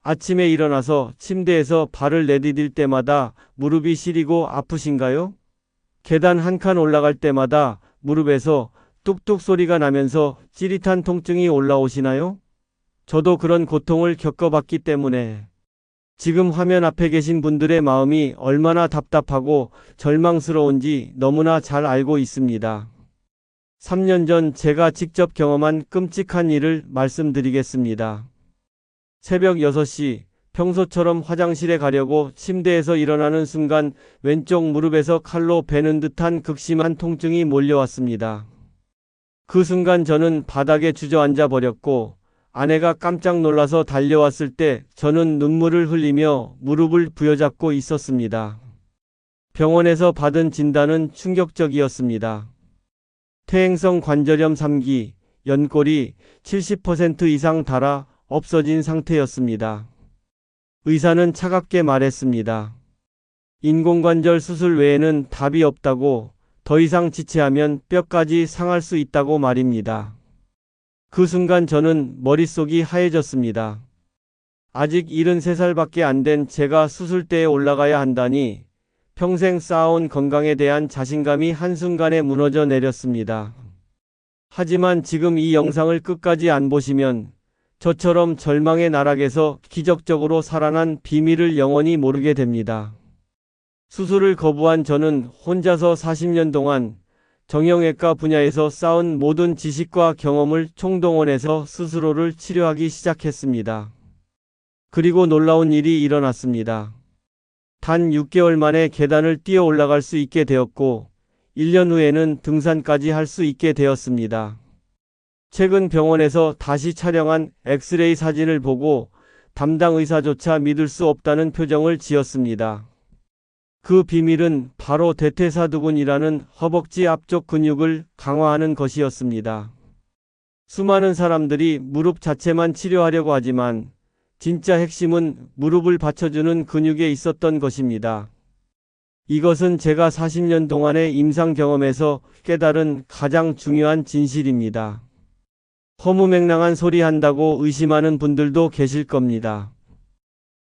아침에 일어나서 침대에서 발을 내디딜 때마다 무릎이 시리고 아프신가요? 계단 한 칸 올라갈 때마다 무릎에서 뚝뚝 소리가 나면서 찌릿한 통증이 올라오시나요? 저도 그런 고통을 겪어봤기 때문에 지금 화면 앞에 계신 분들의 마음이 얼마나 답답하고 절망스러운지 너무나 잘 알고 있습니다. 3년 전 제가 직접 경험한 끔찍한 일을 말씀드리겠습니다. 새벽 6시, 평소처럼 화장실에 가려고 침대에서 일어나는 순간 왼쪽 무릎에서 칼로 베는 듯한 극심한 통증이 몰려왔습니다. 그 순간 저는 바닥에 주저앉아 버렸고 아내가 깜짝 놀라서 달려왔을 때 저는 눈물을 흘리며 무릎을 부여잡고 있었습니다. 병원에서 받은 진단은 충격적이었습니다. 퇴행성 관절염 3기, 연골이 70% 이상 닳아 없어진 상태였습니다. 의사는 차갑게 말했습니다. 인공관절 수술 외에는 답이 없다고, 더 이상 지체하면 뼈까지 상할 수 있다고 말입니다. 그 순간 저는 머릿속이 하얘졌습니다. 아직 73살밖에 안 된 제가 수술대에 올라가야 한다니, 평생 쌓아온 건강에 대한 자신감이 한순간에 무너져 내렸습니다. 하지만 지금 이 영상을 끝까지 안 보시면 저처럼 절망의 나락에서 기적적으로 살아난 비밀을 영원히 모르게 됩니다. 수술을 거부한 저는 혼자서 40년 동안 정형외과 분야에서 쌓은 모든 지식과 경험을 총동원해서 스스로를 치료하기 시작했습니다. 그리고 놀라운 일이 일어났습니다. 단 6개월 만에 계단을 뛰어 올라갈 수 있게 되었고 1년 후에는 등산까지 할 수 있게 되었습니다. 최근 병원에서 다시 촬영한 엑스레이 사진을 보고 담당 의사조차 믿을 수 없다는 표정을 지었습니다. 그 비밀은 바로 대퇴사두근이라는 허벅지 앞쪽 근육을 강화하는 것이었습니다. 수많은 사람들이 무릎 자체만 치료하려고 하지만 진짜 핵심은 무릎을 받쳐주는 근육에 있었던 것입니다. 이것은 제가 40년 동안의 임상 경험에서 깨달은 가장 중요한 진실입니다. 허무맹랑한 소리 한다고 의심하는 분들도 계실 겁니다.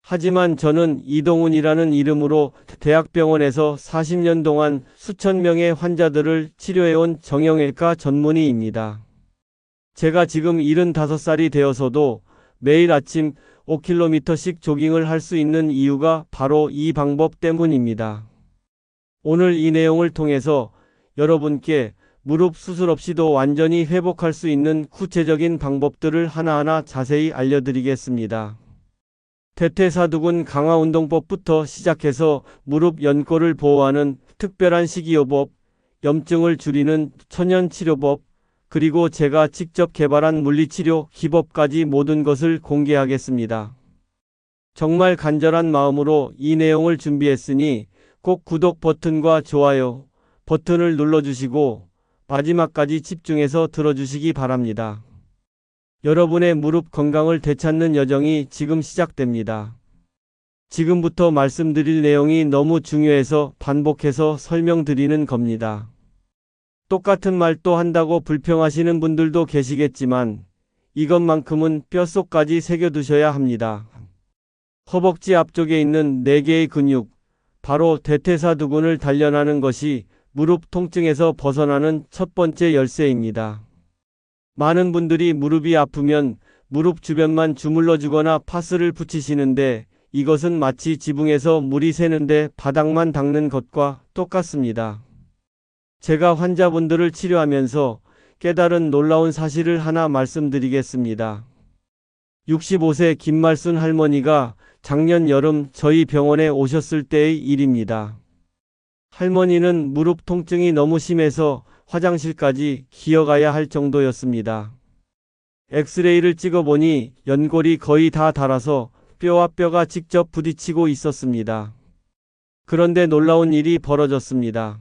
하지만 저는 이동훈이라는 이름으로 대학병원에서 40년 동안 수천 명의 환자들을 치료해온 정형외과 전문의입니다. 제가 지금 75살이 되어서도 매일 아침 5km씩 조깅을 할 수 있는 이유가 바로 이 방법 때문입니다. 오늘 이 내용을 통해서 여러분께 무릎 수술 없이도 완전히 회복할 수 있는 구체적인 방법들을 하나하나 자세히 알려드리겠습니다. 대퇴사두근 강화운동법부터 시작해서 무릎 연골을 보호하는 특별한 식이요법, 염증을 줄이는 천연치료법, 그리고 제가 직접 개발한 물리치료 기법까지 모든 것을 공개하겠습니다. 정말 간절한 마음으로 이 내용을 준비했으니 꼭 구독 버튼과 좋아요 버튼을 눌러주시고 마지막까지 집중해서 들어주시기 바랍니다. 여러분의 무릎 건강을 되찾는 여정이 지금 시작됩니다. 지금부터 말씀드릴 내용이 너무 중요해서 반복해서 설명드리는 겁니다. 똑같은 말 또 한다고 불평하시는 분들도 계시겠지만 이것만큼은 뼛속까지 새겨두셔야 합니다. 허벅지 앞쪽에 있는 4개의 근육, 바로 대퇴사두근을 단련하는 것이 무릎 통증에서 벗어나는 첫 번째 열쇠입니다. 많은 분들이 무릎이 아프면 무릎 주변만 주물러주거나 파스를 붙이시는데 이것은 마치 지붕에서 물이 새는데 바닥만 닦는 것과 똑같습니다. 제가 환자분들을 치료하면서 깨달은 놀라운 사실을 하나 말씀드리겠습니다. 65세 김말순 할머니가 작년 여름 저희 병원에 오셨을 때의 일입니다. 할머니는 무릎 통증이 너무 심해서 화장실까지 기어가야 할 정도였습니다. 엑스레이를 찍어보니 연골이 거의 다 닳아서 뼈와 뼈가 직접 부딪히고 있었습니다. 그런데 놀라운 일이 벌어졌습니다.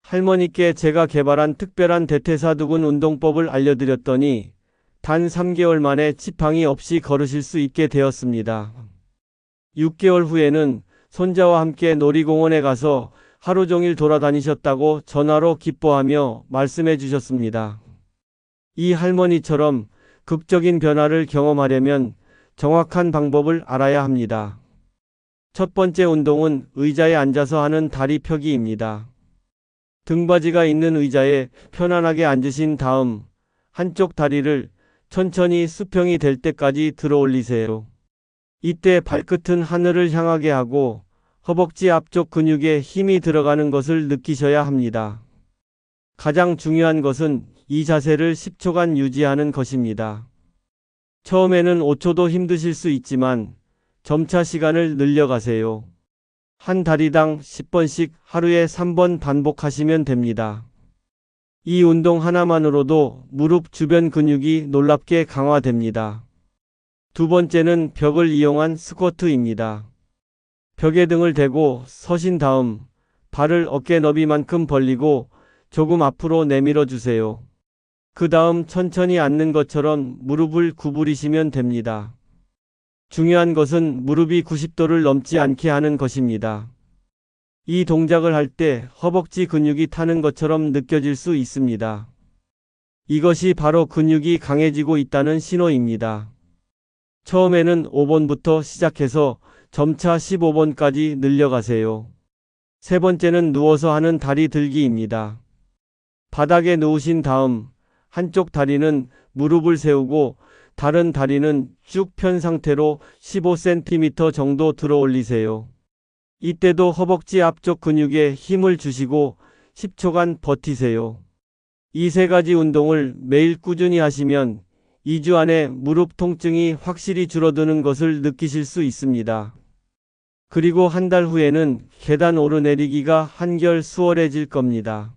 할머니께 제가 개발한 특별한 대퇴사두근 운동법을 알려드렸더니 단 3개월 만에 지팡이 없이 걸으실 수 있게 되었습니다. 6개월 후에는 손자와 함께 놀이공원에 가서 하루 종일 돌아다니셨다고 전화로 기뻐하며 말씀해 주셨습니다. 이 할머니처럼 극적인 변화를 경험하려면 정확한 방법을 알아야 합니다. 첫 번째 운동은 의자에 앉아서 하는 다리 펴기입니다. 등받이가 있는 의자에 편안하게 앉으신 다음 한쪽 다리를 천천히 수평이 될 때까지 들어 올리세요. 이때 발끝은 하늘을 향하게 하고 허벅지 앞쪽 근육에 힘이 들어가는 것을 느끼셔야 합니다. 가장 중요한 것은 이 자세를 10초간 유지하는 것입니다. 처음에는 5초도 힘드실 수 있지만 점차 시간을 늘려가세요. 한 다리당 10번씩 하루에 3번 반복하시면 됩니다. 이 운동 하나만으로도 무릎 주변 근육이 놀랍게 강화됩니다. 두 번째는 벽을 이용한 스쿼트입니다. 벽에 등을 대고 서신 다음 발을 어깨 너비만큼 벌리고 조금 앞으로 내밀어 주세요. 그 다음 천천히 앉는 것처럼 무릎을 구부리시면 됩니다. 중요한 것은 무릎이 90도를 넘지 않게 하는 것입니다. 이 동작을 할 때 허벅지 근육이 타는 것처럼 느껴질 수 있습니다. 이것이 바로 근육이 강해지고 있다는 신호입니다. 처음에는 5번부터 시작해서 점차 15번까지 늘려가세요. 세 번째는 누워서 하는 다리 들기입니다. 바닥에 누우신 다음 한쪽 다리는 무릎을 세우고 다른 다리는 쭉 편 상태로 15cm 정도 들어 올리세요. 이때도 허벅지 앞쪽 근육에 힘을 주시고 10초간 버티세요. 이 세 가지 운동을 매일 꾸준히 하시면 2주 안에 무릎 통증이 확실히 줄어드는 것을 느끼실 수 있습니다. 그리고 한 달 후에는 계단 오르내리기가 한결 수월해질 겁니다.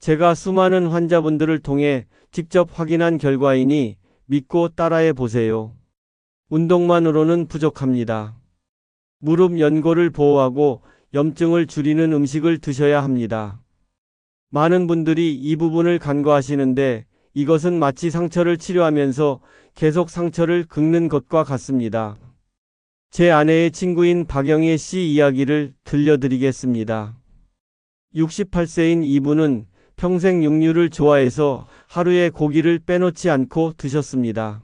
제가 수많은 환자분들을 통해 직접 확인한 결과이니 믿고 따라해 보세요. 운동만으로는 부족합니다. 무릎 연골을 보호하고 염증을 줄이는 음식을 드셔야 합니다. 많은 분들이 이 부분을 간과하시는데 이것은 마치 상처를 치료하면서 계속 상처를 긁는 것과 같습니다. 제 아내의 친구인 박영애 씨 이야기를 들려드리겠습니다. 68세인 이분은 평생 육류를 좋아해서 하루에 고기를 빼놓지 않고 드셨습니다.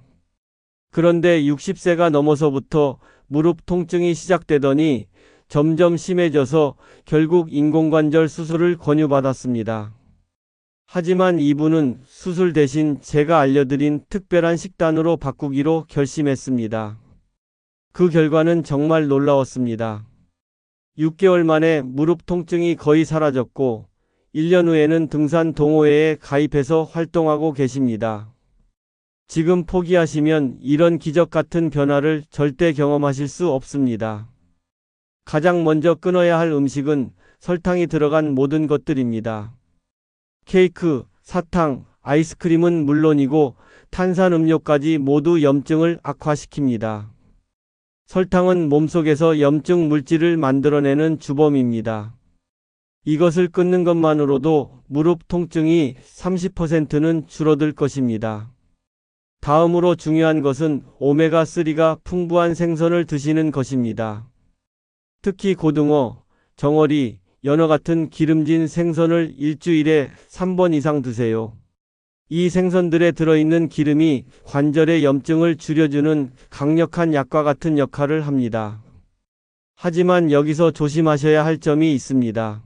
그런데 60세가 넘어서부터 무릎 통증이 시작되더니 점점 심해져서 결국 인공관절 수술을 권유받았습니다. 하지만 이분은 수술 대신 제가 알려드린 특별한 식단으로 바꾸기로 결심했습니다. 그 결과는 정말 놀라웠습니다. 6개월 만에 무릎 통증이 거의 사라졌고 1년 후에는 등산 동호회에 가입해서 활동하고 계십니다. 지금 포기하시면 이런 기적 같은 변화를 절대 경험하실 수 없습니다. 가장 먼저 끊어야 할 음식은 설탕이 들어간 모든 것들입니다. 케이크, 사탕, 아이스크림은 물론이고 탄산음료까지 모두 염증을 악화시킵니다. 설탕은 몸속에서 염증 물질을 만들어내는 주범입니다. 이것을 끊는 것만으로도 무릎 통증이 30%는 줄어들 것입니다. 다음으로 중요한 것은 오메가3가 풍부한 생선을 드시는 것입니다. 특히 고등어, 정어리, 연어 같은 기름진 생선을 일주일에 3번 이상 드세요. 이 생선들에 들어있는 기름이 관절의 염증을 줄여주는 강력한 약과 같은 역할을 합니다. 하지만 여기서 조심하셔야 할 점이 있습니다.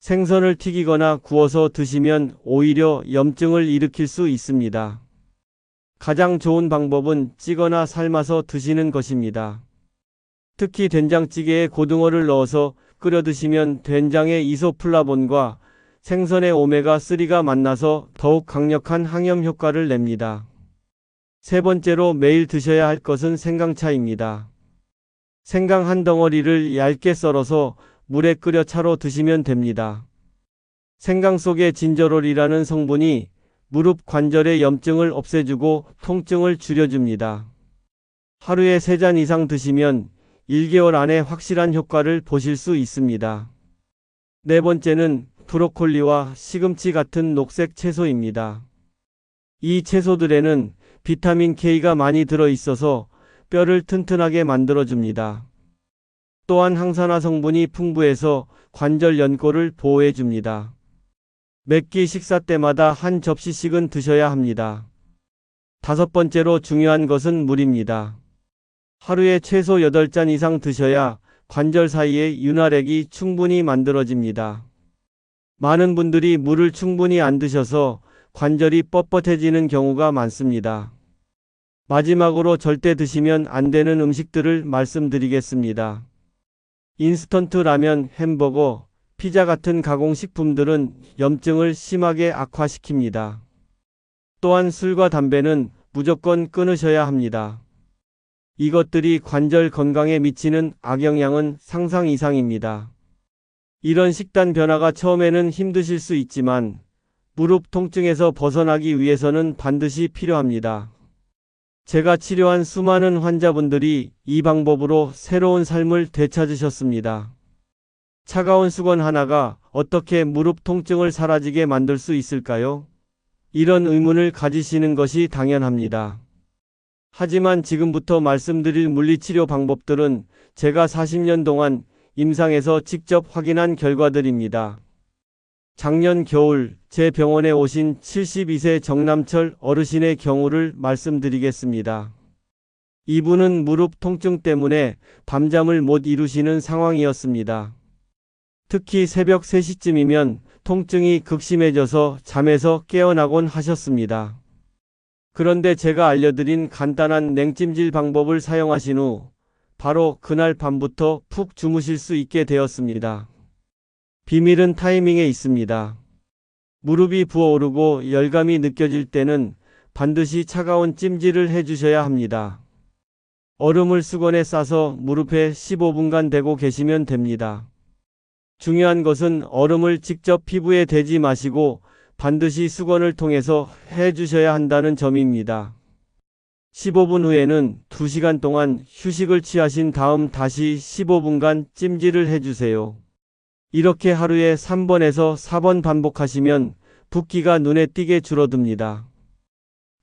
생선을 튀기거나 구워서 드시면 오히려 염증을 일으킬 수 있습니다. 가장 좋은 방법은 찌거나 삶아서 드시는 것입니다. 특히 된장찌개에 고등어를 넣어서 끓여 드시면 된장의 이소플라본과 생선의 오메가3가 만나서 더욱 강력한 항염 효과를 냅니다. 세 번째로 매일 드셔야 할 것은 생강차입니다. 생강 한 덩어리를 얇게 썰어서 물에 끓여 차로 드시면 됩니다. 생강 속의 진저롤이라는 성분이 무릎 관절의 염증을 없애주고 통증을 줄여줍니다. 하루에 3잔 이상 드시면 1개월 안에 확실한 효과를 보실 수 있습니다. 네 번째는 브로콜리와 시금치 같은 녹색 채소입니다. 이 채소들에는 비타민 K가 많이 들어 있어서 뼈를 튼튼하게 만들어줍니다. 또한 항산화 성분이 풍부해서 관절 연골을 보호해줍니다. 매끼 식사 때마다 한 접시씩은 드셔야 합니다. 다섯 번째로 중요한 것은 물입니다. 하루에 최소 8잔 이상 드셔야 관절 사이에 윤활액이 충분히 만들어집니다. 많은 분들이 물을 충분히 안 드셔서 관절이 뻣뻣해지는 경우가 많습니다. 마지막으로 절대 드시면 안 되는 음식들을 말씀드리겠습니다. 인스턴트 라면, 햄버거, 피자 같은 가공식품들은 염증을 심하게 악화시킵니다. 또한 술과 담배는 무조건 끊으셔야 합니다. 이것들이 관절 건강에 미치는 악영향은 상상 이상입니다. 이런 식단 변화가 처음에는 힘드실 수 있지만 무릎 통증에서 벗어나기 위해서는 반드시 필요합니다. 제가 치료한 수많은 환자분들이 이 방법으로 새로운 삶을 되찾으셨습니다. 차가운 수건 하나가 어떻게 무릎 통증을 사라지게 만들 수 있을까요? 이런 의문을 가지시는 것이 당연합니다. 하지만 지금부터 말씀드릴 물리치료 방법들은 제가 40년 동안 임상에서 직접 확인한 결과들입니다. 작년 겨울 제 병원에 오신 72세 정남철 어르신의 경우를 말씀드리겠습니다. 이분은 무릎 통증 때문에 밤잠을 못 이루시는 상황이었습니다. 특히 새벽 3시쯤이면 통증이 극심해져서 잠에서 깨어나곤 하셨습니다. 그런데 제가 알려드린 간단한 냉찜질 방법을 사용하신 후 바로 그날 밤부터 푹 주무실 수 있게 되었습니다. 비밀은 타이밍에 있습니다. 무릎이 부어오르고 열감이 느껴질 때는 반드시 차가운 찜질을 해주셔야 합니다. 얼음을 수건에 싸서 무릎에 15분간 대고 계시면 됩니다. 중요한 것은 얼음을 직접 피부에 대지 마시고 반드시 수건을 통해서 해주셔야 한다는 점입니다. 15분 후에는 2시간 동안 휴식을 취하신 다음 다시 15분간 찜질을 해주세요. 이렇게 하루에 3번에서 4번 반복하시면 붓기가 눈에 띄게 줄어듭니다.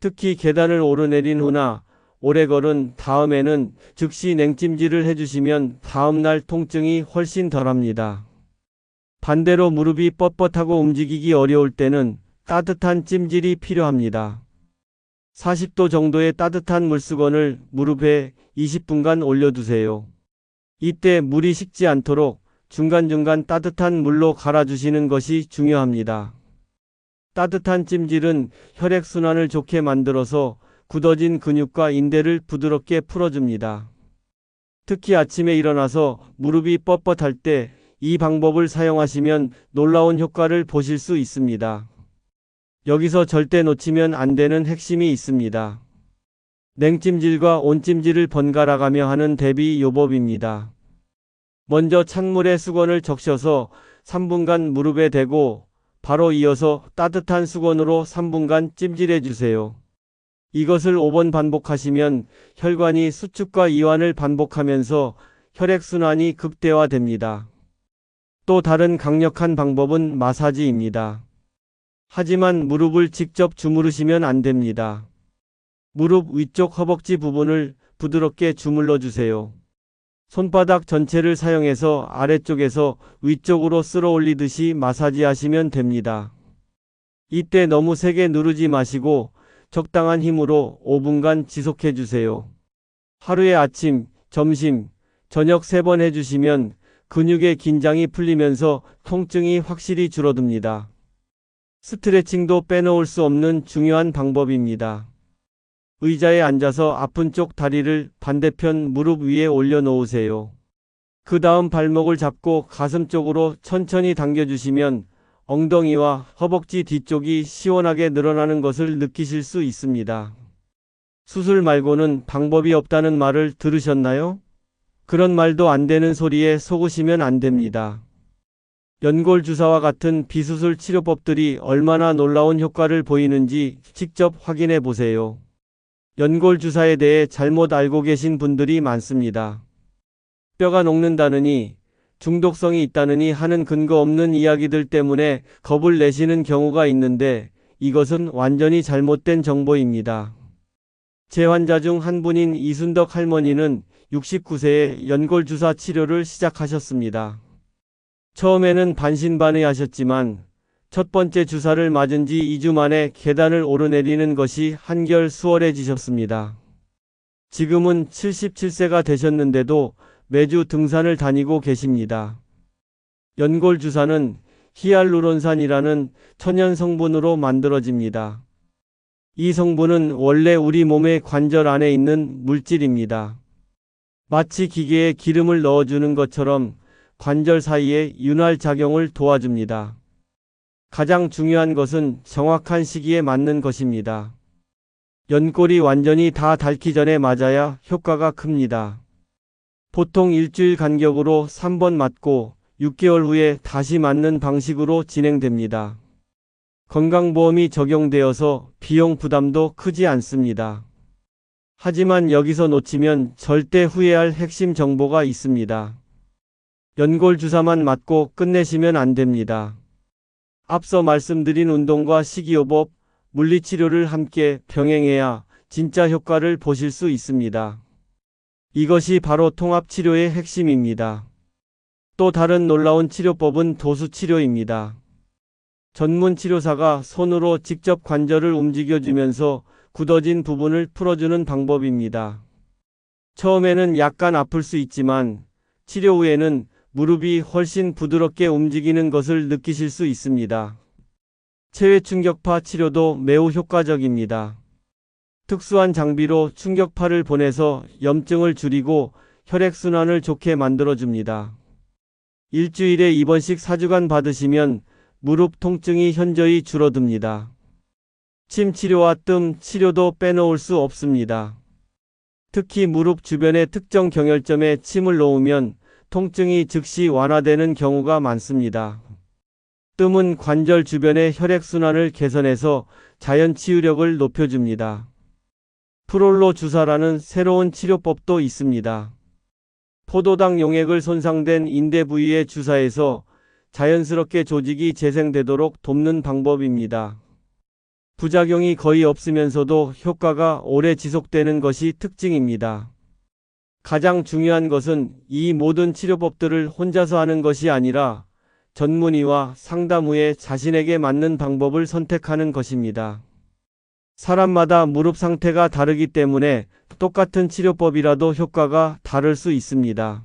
특히 계단을 오르내린 후나 오래 걸은 다음에는 즉시 냉찜질을 해주시면 다음날 통증이 훨씬 덜합니다. 반대로 무릎이 뻣뻣하고 움직이기 어려울 때는 따뜻한 찜질이 필요합니다. 40도 정도의 따뜻한 물수건을 무릎에 20분간 올려두세요. 이때 물이 식지 않도록 중간중간 따뜻한 물로 갈아주시는 것이 중요합니다. 따뜻한 찜질은 혈액순환을 좋게 만들어서 굳어진 근육과 인대를 부드럽게 풀어줍니다. 특히 아침에 일어나서 무릎이 뻣뻣할 때 이 방법을 사용하시면 놀라운 효과를 보실 수 있습니다. 여기서 절대 놓치면 안 되는 핵심이 있습니다. 냉찜질과 온찜질을 번갈아가며 하는 대비 요법입니다. 먼저 찬물에 수건을 적셔서 3분간 무릎에 대고 바로 이어서 따뜻한 수건으로 3분간 찜질해 주세요. 이것을 5번 반복하시면 혈관이 수축과 이완을 반복하면서 혈액순환이 극대화됩니다. 또 다른 강력한 방법은 마사지입니다. 하지만 무릎을 직접 주무르시면 안 됩니다. 무릎 위쪽 허벅지 부분을 부드럽게 주물러 주세요. 손바닥 전체를 사용해서 아래쪽에서 위쪽으로 쓸어 올리듯이 마사지하시면 됩니다. 이때 너무 세게 누르지 마시고 적당한 힘으로 5분간 지속해 주세요. 하루에 아침, 점심, 저녁 3번 해주시면 근육의 긴장이 풀리면서 통증이 확실히 줄어듭니다. 스트레칭도 빼놓을 수 없는 중요한 방법입니다. 의자에 앉아서 아픈 쪽 다리를 반대편 무릎 위에 올려놓으세요. 그 다음 발목을 잡고 가슴 쪽으로 천천히 당겨주시면 엉덩이와 허벅지 뒤쪽이 시원하게 늘어나는 것을 느끼실 수 있습니다. 수술 말고는 방법이 없다는 말을 들으셨나요? 그런 말도 안 되는 소리에 속으시면 안 됩니다. 연골 주사와 같은 비수술 치료법들이 얼마나 놀라운 효과를 보이는지 직접 확인해 보세요. 연골 주사에 대해 잘못 알고 계신 분들이 많습니다. 뼈가 녹는다느니 중독성이 있다느니 하는 근거 없는 이야기들 때문에 겁을 내시는 경우가 있는데 이것은 완전히 잘못된 정보입니다. 제 환자 중 한 분인 이순덕 할머니는 69세에 연골주사 치료를 시작하셨습니다. 처음에는 반신반의하셨지만 첫 번째 주사를 맞은 지 2주 만에 계단을 오르내리는 것이 한결 수월해지셨습니다. 지금은 77세가 되셨는데도 매주 등산을 다니고 계십니다. 연골 주사는 히알루론산이라는 천연 성분으로 만들어집니다. 이 성분은 원래 우리 몸의 관절 안에 있는 물질입니다. 마치 기계에 기름을 넣어주는 것처럼 관절 사이에 윤활 작용을 도와줍니다. 가장 중요한 것은 정확한 시기에 맞는 것입니다. 연골이 완전히 다 닳기 전에 맞아야 효과가 큽니다. 보통 일주일 간격으로 3번 맞고 6개월 후에 다시 맞는 방식으로 진행됩니다. 건강보험이 적용되어서 비용 부담도 크지 않습니다. 하지만 여기서 놓치면 절대 후회할 핵심 정보가 있습니다. 연골 주사만 맞고 끝내시면 안 됩니다. 앞서 말씀드린 운동과 식이요법, 물리치료를 함께 병행해야 진짜 효과를 보실 수 있습니다. 이것이 바로 통합치료의 핵심입니다. 또 다른 놀라운 치료법은 도수치료입니다. 전문 치료사가 손으로 직접 관절을 움직여주면서 굳어진 부분을 풀어주는 방법입니다. 처음에는 약간 아플 수 있지만 치료 후에는 무릎이 훨씬 부드럽게 움직이는 것을 느끼실 수 있습니다. 체외 충격파 치료도 매우 효과적입니다. 특수한 장비로 충격파를 보내서 염증을 줄이고 혈액순환을 좋게 만들어줍니다. 일주일에 2번씩 4주간 받으시면 무릎 통증이 현저히 줄어듭니다. 침 치료와 뜸 치료도 빼놓을 수 없습니다. 특히 무릎 주변의 특정 경혈점에 침을 놓으면 통증이 즉시 완화되는 경우가 많습니다. 뜸은 관절 주변의 혈액순환을 개선해서 자연 치유력을 높여줍니다. 프롤로 주사라는 새로운 치료법도 있습니다. 포도당 용액을 손상된 인대 부위에 주사해서 자연스럽게 조직이 재생되도록 돕는 방법입니다. 부작용이 거의 없으면서도 효과가 오래 지속되는 것이 특징입니다. 가장 중요한 것은 이 모든 치료법들을 혼자서 하는 것이 아니라 전문의와 상담 후에 자신에게 맞는 방법을 선택하는 것입니다. 사람마다 무릎 상태가 다르기 때문에 똑같은 치료법이라도 효과가 다를 수 있습니다.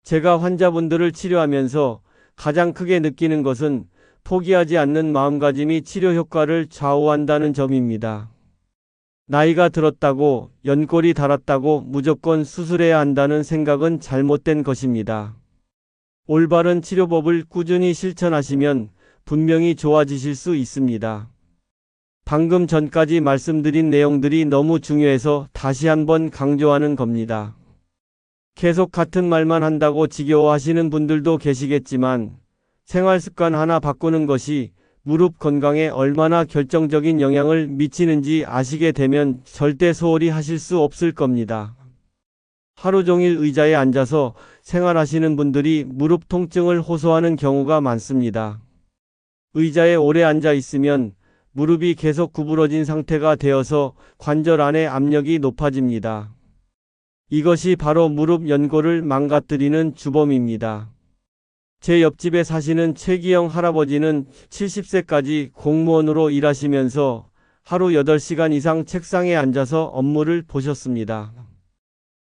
제가 환자분들을 치료하면서 가장 크게 느끼는 것은 포기하지 않는 마음가짐이 치료 효과를 좌우한다는 점입니다. 나이가 들었다고, 연골이 닳았다고 무조건 수술해야 한다는 생각은 잘못된 것입니다. 올바른 치료법을 꾸준히 실천하시면 분명히 좋아지실 수 있습니다. 방금 전까지 말씀드린 내용들이 너무 중요해서 다시 한번 강조하는 겁니다. 계속 같은 말만 한다고 지겨워하시는 분들도 계시겠지만 생활 습관 하나 바꾸는 것이 무릎 건강에 얼마나 결정적인 영향을 미치는지 아시게 되면 절대 소홀히 하실 수 없을 겁니다. 하루 종일 의자에 앉아서 생활하시는 분들이 무릎 통증을 호소하는 경우가 많습니다. 의자에 오래 앉아 있으면 무릎이 계속 구부러진 상태가 되어서 관절 안의 압력이 높아집니다. 이것이 바로 무릎 연골을 망가뜨리는 주범입니다. 제 옆집에 사시는 최기영 할아버지는 70세까지 공무원으로 일하시면서 하루 8시간 이상 책상에 앉아서 업무를 보셨습니다.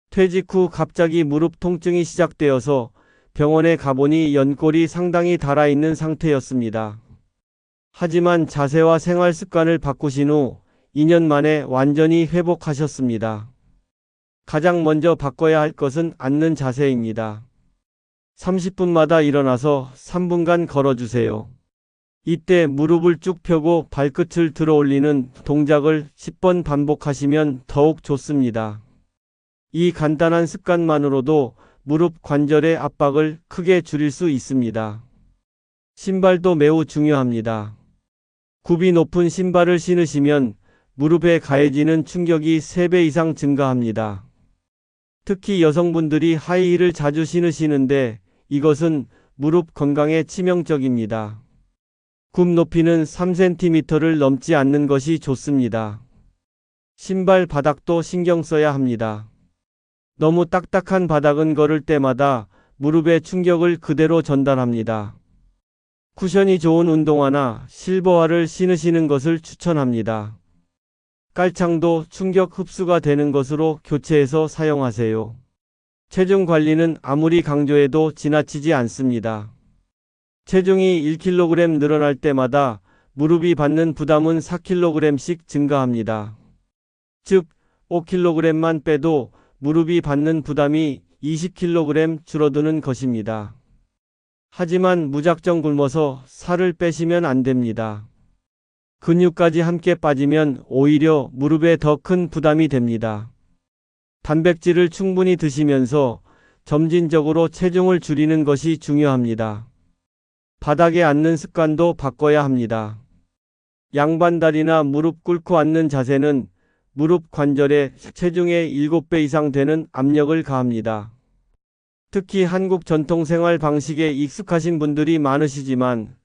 퇴직 후 갑자기 무릎 통증이 시작되어서 병원에 가보니 연골이 상당히 닳아있는 상태였습니다. 하지만 자세와 생활 습관을 바꾸신 후 2년 만에 완전히 회복하셨습니다. 가장 먼저 바꿔야 할 것은 앉는 자세입니다. 30분마다 일어나서 3분간 걸어주세요. 이때 무릎을 쭉 펴고 발끝을 들어 올리는 동작을 10번 반복하시면 더욱 좋습니다. 이 간단한 습관만으로도 무릎 관절의 압박을 크게 줄일 수 있습니다. 신발도 매우 중요합니다. 굽이 높은 신발을 신으시면 무릎에 가해지는 충격이 3배 이상 증가합니다. 특히 여성분들이 하이힐을 자주 신으시는데 이것은 무릎 건강에 치명적입니다. 굽 높이는 3cm를 넘지 않는 것이 좋습니다. 신발 바닥도 신경 써야 합니다. 너무 딱딱한 바닥은 걸을 때마다 무릎에 충격을 그대로 전달합니다. 쿠션이 좋은 운동화나 실버화를 신으시는 것을 추천합니다. 깔창도 충격 흡수가 되는 것으로 교체해서 사용하세요. 체중 관리는 아무리 강조해도 지나치지 않습니다. 체중이 1kg 늘어날 때마다 무릎이 받는 부담은 4kg씩 증가합니다. 즉, 5kg만 빼도 무릎이 받는 부담이 20kg 줄어드는 것입니다. 하지만 무작정 굶어서 살을 빼시면 안 됩니다. 근육까지 함께 빠지면 오히려 무릎에 더 큰 부담이 됩니다. 단백질을 충분히 드시면서 점진적으로 체중을 줄이는 것이 중요합니다. 바닥에 앉는 습관도 바꿔야 합니다. 양반다리나 무릎 꿇고 앉는 자세는 무릎 관절에 체중의 7배 이상 되는 압력을 가합니다. 특히 한국 전통 생활 방식에 익숙하신 분들이 많으시지만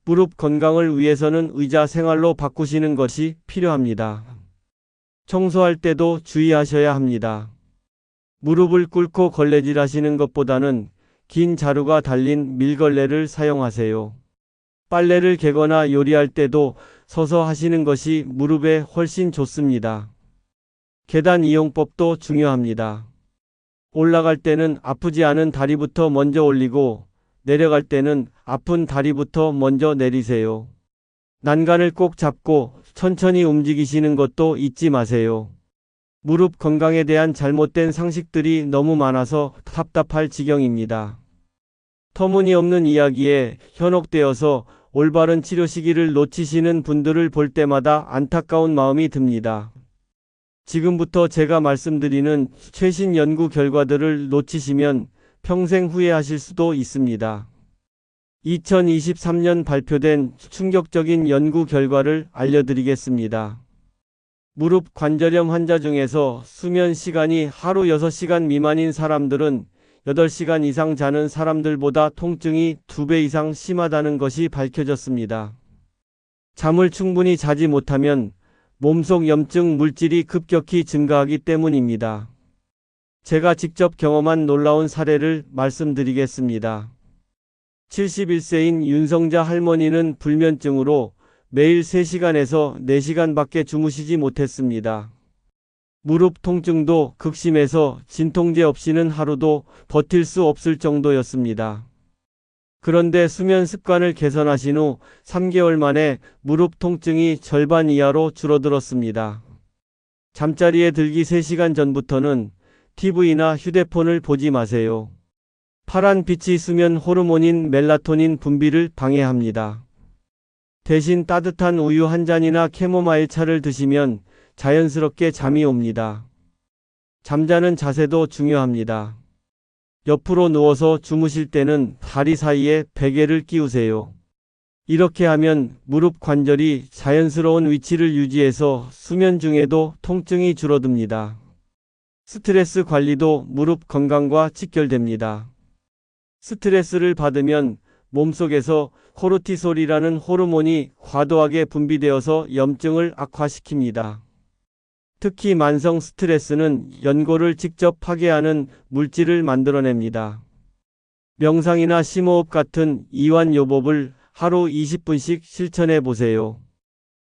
무릎 건강을 위해서는 의자 생활로 바꾸시는 것이 필요합니다. 청소할 때도 주의하셔야 합니다. 무릎을 꿇고 걸레질 하시는 것보다는 긴 자루가 달린 밀걸레를 사용하세요. 빨래를 개거나 요리할 때도 서서 하시는 것이 무릎에 훨씬 좋습니다. 계단 이용법도 중요합니다. 올라갈 때는 아프지 않은 다리부터 먼저 올리고 내려갈 때는 아픈 다리부터 먼저 내리세요. 난간을 꼭 잡고 천천히 움직이시는 것도 잊지 마세요. 무릎 건강에 대한 잘못된 상식들이 너무 많아서 답답할 지경입니다. 터무니없는 이야기에 현혹되어서 올바른 치료 시기를 놓치시는 분들을 볼 때마다 안타까운 마음이 듭니다. 지금부터 제가 말씀드리는 최신 연구 결과들을 놓치시면 평생 후회하실 수도 있습니다. 2023년 발표된 충격적인 연구 결과를 알려드리겠습니다. 무릎 관절염 환자 중에서 수면 시간이 하루 6시간 미만인 사람들은 8시간 이상 자는 사람들보다 통증이 2배 이상 심하다는 것이 밝혀졌습니다. 잠을 충분히 자지 못하면 몸속 염증 물질이 급격히 증가하기 때문입니다. 제가 직접 경험한 놀라운 사례를 말씀드리겠습니다. 71세인 윤성자 할머니는 불면증으로 매일 3시간에서 4시간밖에 주무시지 못했습니다. 무릎 통증도 극심해서 진통제 없이는 하루도 버틸 수 없을 정도였습니다. 그런데 수면 습관을 개선하신 후 3개월 만에 무릎 통증이 절반 이하로 줄어들었습니다. 잠자리에 들기 3시간 전부터는 TV나 휴대폰을 보지 마세요. 파란 빛이 수면 호르몬인 멜라토닌 분비를 방해합니다. 대신 따뜻한 우유 한 잔이나 캐모마일 차를 드시면 자연스럽게 잠이 옵니다. 잠자는 자세도 중요합니다. 옆으로 누워서 주무실 때는 다리 사이에 베개를 끼우세요. 이렇게 하면 무릎 관절이 자연스러운 위치를 유지해서 수면 중에도 통증이 줄어듭니다. 스트레스 관리도 무릎 건강과 직결됩니다. 스트레스를 받으면 몸속에서 코르티솔이라는 호르몬이 과도하게 분비되어서 염증을 악화시킵니다. 특히 만성 스트레스는 연골을 직접 파괴하는 물질을 만들어냅니다. 명상이나 심호흡 같은 이완요법을 하루 20분씩 실천해 보세요.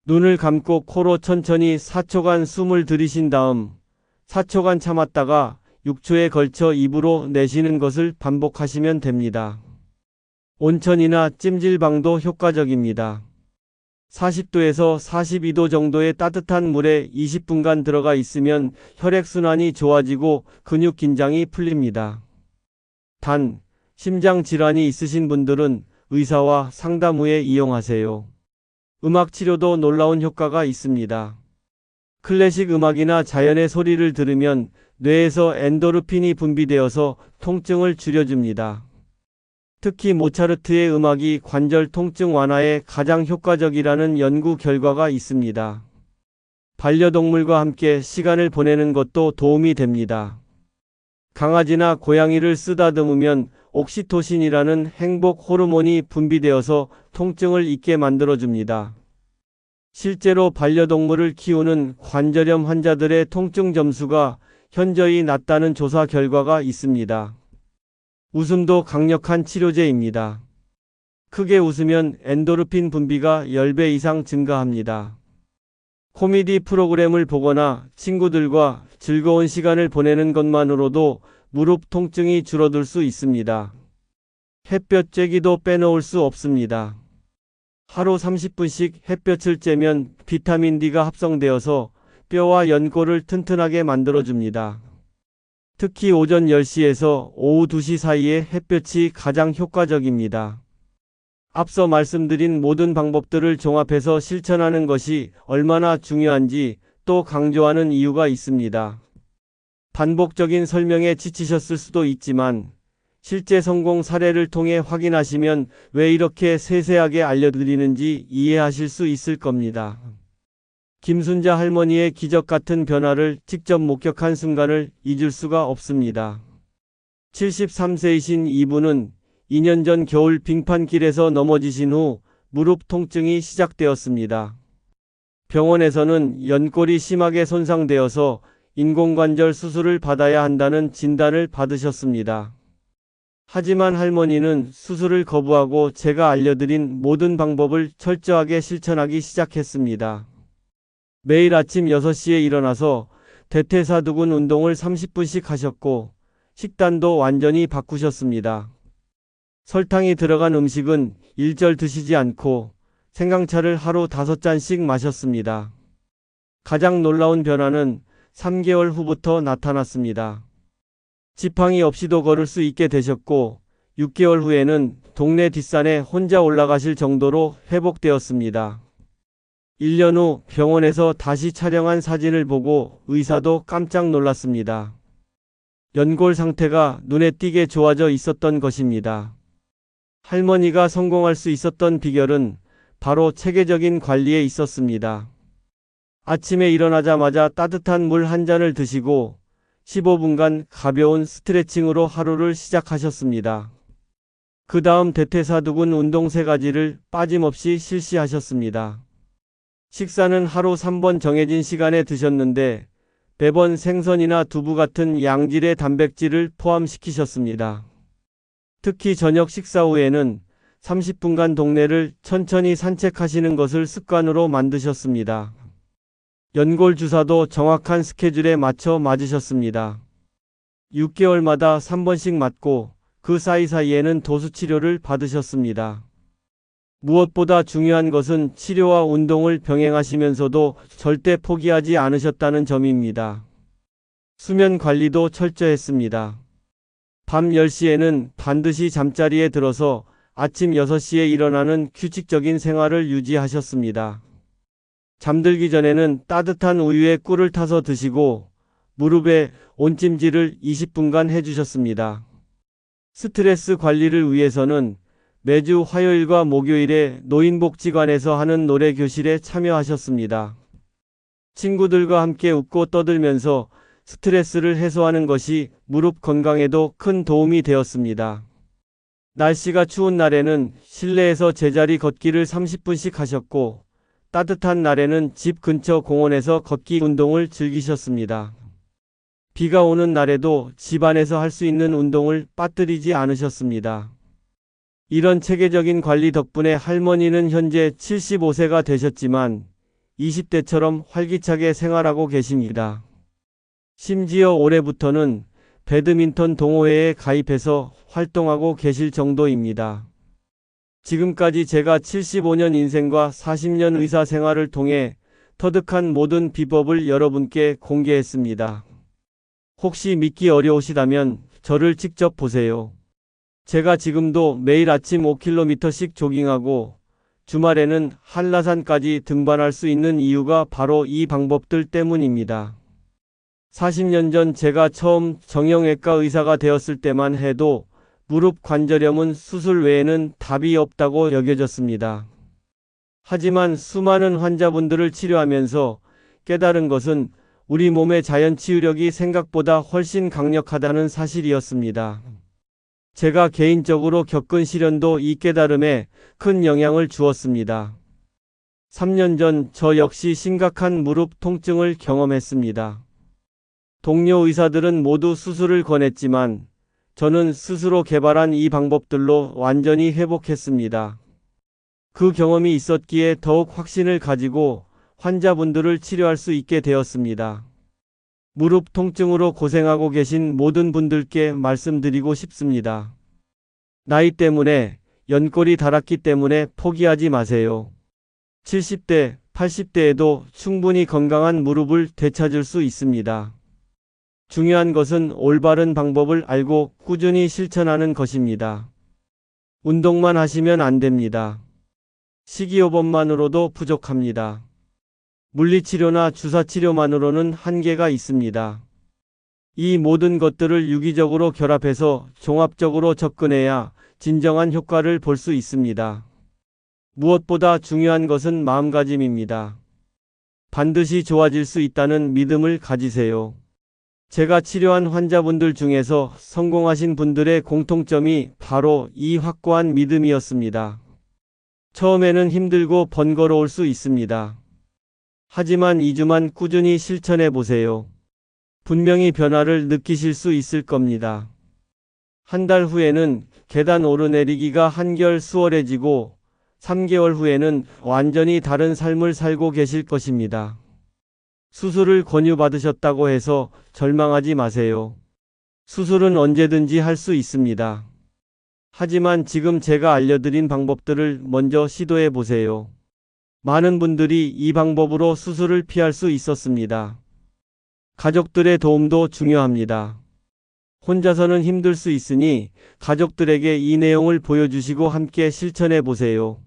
눈을 감고 코로 천천히 4초간 숨을 들이신 다음 4초간 참았다가 6초에 걸쳐 입으로 내쉬는 것을 반복하시면 됩니다. 온천이나 찜질방도 효과적입니다. 40도에서 42도 정도의 따뜻한 물에 20분간 들어가 있으면 혈액순환이 좋아지고 근육 긴장이 풀립니다. 단, 심장 질환이 있으신 분들은 의사와 상담 후에 이용하세요. 음악 치료도 놀라운 효과가 있습니다. 클래식 음악이나 자연의 소리를 들으면 뇌에서 엔도르핀이 분비되어서 통증을 줄여줍니다. 특히 모차르트의 음악이 관절 통증 완화에 가장 효과적이라는 연구 결과가 있습니다. 반려동물과 함께 시간을 보내는 것도 도움이 됩니다. 강아지나 고양이를 쓰다듬으면 옥시토신이라는 행복 호르몬이 분비되어서 통증을 잊게 만들어줍니다. 실제로 반려동물을 키우는 관절염 환자들의 통증 점수가 현저히 낮다는 조사 결과가 있습니다. 웃음도 강력한 치료제입니다. 크게 웃으면 엔도르핀 분비가 10배 이상 증가합니다. 코미디 프로그램을 보거나 친구들과 즐거운 시간을 보내는 것만으로도 무릎 통증이 줄어들 수 있습니다. 햇볕 쬐기도 빼놓을 수 없습니다. 하루 30분씩 햇볕을 쬐면 비타민 D가 합성되어서 뼈와 연골을 튼튼하게 만들어줍니다. 특히 오전 10시에서 오후 2시 사이에 햇볕이 가장 효과적입니다. 앞서 말씀드린 모든 방법들을 종합해서 실천하는 것이 얼마나 중요한지 또 강조하는 이유가 있습니다. 반복적인 설명에 지치셨을 수도 있지만 실제 성공 사례를 통해 확인하시면 왜 이렇게 세세하게 알려드리는지 이해하실 수 있을 겁니다. 김순자 할머니의 기적 같은 변화를 직접 목격한 순간을 잊을 수가 없습니다. 73세이신 이분은 2년 전 겨울 빙판길에서 넘어지신 후 무릎 통증이 시작되었습니다. 병원에서는 연골이 심하게 손상되어서 인공관절 수술을 받아야 한다는 진단을 받으셨습니다. 하지만 할머니는 수술을 거부하고 제가 알려드린 모든 방법을 철저하게 실천하기 시작했습니다. 매일 아침 6시에 일어나서 대퇴사두근 운동을 30분씩 하셨고 식단도 완전히 바꾸셨습니다. 설탕이 들어간 음식은 일절 드시지 않고 생강차를 하루 5잔씩 마셨습니다. 가장 놀라운 변화는 3개월 후부터 나타났습니다. 지팡이 없이도 걸을 수 있게 되셨고 6개월 후에는 동네 뒷산에 혼자 올라가실 정도로 회복되었습니다. 1년 후 병원에서 다시 촬영한 사진을 보고 의사도 깜짝 놀랐습니다. 연골 상태가 눈에 띄게 좋아져 있었던 것입니다. 할머니가 성공할 수 있었던 비결은 바로 체계적인 관리에 있었습니다. 아침에 일어나자마자 따뜻한 물 한 잔을 드시고 15분간 가벼운 스트레칭으로 하루를 시작하셨습니다. 그 다음 대퇴사두근 운동 3가지를 빠짐없이 실시하셨습니다. 식사는 하루 3번 정해진 시간에 드셨는데 매번 생선이나 두부 같은 양질의 단백질을 포함시키셨습니다. 특히 저녁 식사 후에는 30분간 동네를 천천히 산책하시는 것을 습관으로 만드셨습니다. 연골 주사도 정확한 스케줄에 맞춰 맞으셨습니다. 6개월마다 3번씩 맞고 그 사이사이에는 도수치료를 받으셨습니다. 무엇보다 중요한 것은 치료와 운동을 병행하시면서도 절대 포기하지 않으셨다는 점입니다. 수면 관리도 철저했습니다. 밤 10시에는 반드시 잠자리에 들어서 아침 6시에 일어나는 규칙적인 생활을 유지하셨습니다. 잠들기 전에는 따뜻한 우유에 꿀을 타서 드시고 무릎에 온찜질을 20분간 해주셨습니다. 스트레스 관리를 위해서는 매주 화요일과 목요일에 노인복지관에서 하는 노래 교실에 참여하셨습니다. 친구들과 함께 웃고 떠들면서 스트레스를 해소하는 것이 무릎 건강에도 큰 도움이 되었습니다. 날씨가 추운 날에는 실내에서 제자리 걷기를 30분씩 하셨고 따뜻한 날에는 집 근처 공원에서 걷기 운동을 즐기셨습니다. 비가 오는 날에도 집 안에서 할 수 있는 운동을 빠뜨리지 않으셨습니다. 이런 체계적인 관리 덕분에 할머니는 현재 75세가 되셨지만 20대처럼 활기차게 생활하고 계십니다. 심지어 올해부터는 배드민턴 동호회에 가입해서 활동하고 계실 정도입니다. 지금까지 제가 75년 인생과 40년 의사 생활을 통해 터득한 모든 비법을 여러분께 공개했습니다. 혹시 믿기 어려우시다면 저를 직접 보세요. 제가 지금도 매일 아침 5km씩 조깅하고 주말에는 한라산까지 등반할 수 있는 이유가 바로 이 방법들 때문입니다. 40년 전 제가 처음 정형외과 의사가 되었을 때만 해도 무릎 관절염은 수술 외에는 답이 없다고 여겨졌습니다. 하지만 수많은 환자분들을 치료하면서 깨달은 것은 우리 몸의 자연 치유력이 생각보다 훨씬 강력하다는 사실이었습니다. 제가 개인적으로 겪은 시련도 이 깨달음에 큰 영향을 주었습니다. 3년 전 저 역시 심각한 무릎 통증을 경험했습니다. 동료 의사들은 모두 수술을 권했지만 저는 스스로 개발한 이 방법들로 완전히 회복했습니다. 그 경험이 있었기에 더욱 확신을 가지고 환자분들을 치료할 수 있게 되었습니다. 무릎 통증으로 고생하고 계신 모든 분들께 말씀드리고 싶습니다. 나이 때문에, 연골이 닳았기 때문에 포기하지 마세요. 70대, 80대에도 충분히 건강한 무릎을 되찾을 수 있습니다. 중요한 것은 올바른 방법을 알고 꾸준히 실천하는 것입니다. 운동만 하시면 안 됩니다. 식이요법만으로도 부족합니다. 물리치료나 주사치료만으로는 한계가 있습니다. 이 모든 것들을 유기적으로 결합해서 종합적으로 접근해야 진정한 효과를 볼 수 있습니다. 무엇보다 중요한 것은 마음가짐입니다. 반드시 좋아질 수 있다는 믿음을 가지세요. 제가 치료한 환자분들 중에서 성공하신 분들의 공통점이 바로 이 확고한 믿음이었습니다. 처음에는 힘들고 번거로울 수 있습니다. 하지만 2주만 꾸준히 실천해 보세요. 분명히 변화를 느끼실 수 있을 겁니다. 한 달 후에는 계단 오르내리기가 한결 수월해지고 3개월 후에는 완전히 다른 삶을 살고 계실 것입니다. 수술을 권유받으셨다고 해서 절망하지 마세요. 수술은 언제든지 할 수 있습니다. 하지만 지금 제가 알려드린 방법들을 먼저 시도해 보세요. 많은 분들이 이 방법으로 수술을 피할 수 있었습니다. 가족들의 도움도 중요합니다. 혼자서는 힘들 수 있으니 가족들에게 이 내용을 보여주시고 함께 실천해 보세요.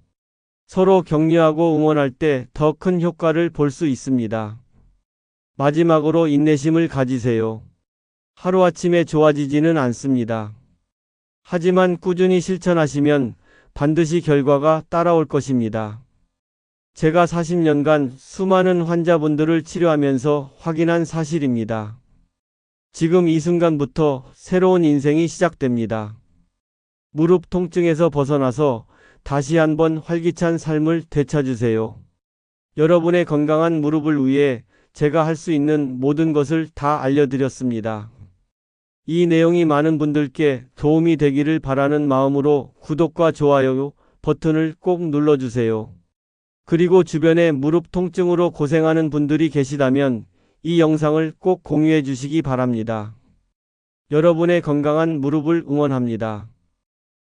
서로 격려하고 응원할 때 더 큰 효과를 볼 수 있습니다. 마지막으로 인내심을 가지세요. 하루아침에 좋아지지는 않습니다. 하지만 꾸준히 실천하시면 반드시 결과가 따라올 것입니다. 제가 40년간 수많은 환자분들을 치료하면서 확인한 사실입니다. 지금 이 순간부터 새로운 인생이 시작됩니다. 무릎 통증에서 벗어나서 다시 한번 활기찬 삶을 되찾으세요. 여러분의 건강한 무릎을 위해 제가 할 수 있는 모든 것을 다 알려드렸습니다. 이 내용이 많은 분들께 도움이 되기를 바라는 마음으로 구독과 좋아요 버튼을 꼭 눌러주세요. 그리고 주변에 무릎 통증으로 고생하는 분들이 계시다면 이 영상을 꼭 공유해 주시기 바랍니다. 여러분의 건강한 무릎을 응원합니다.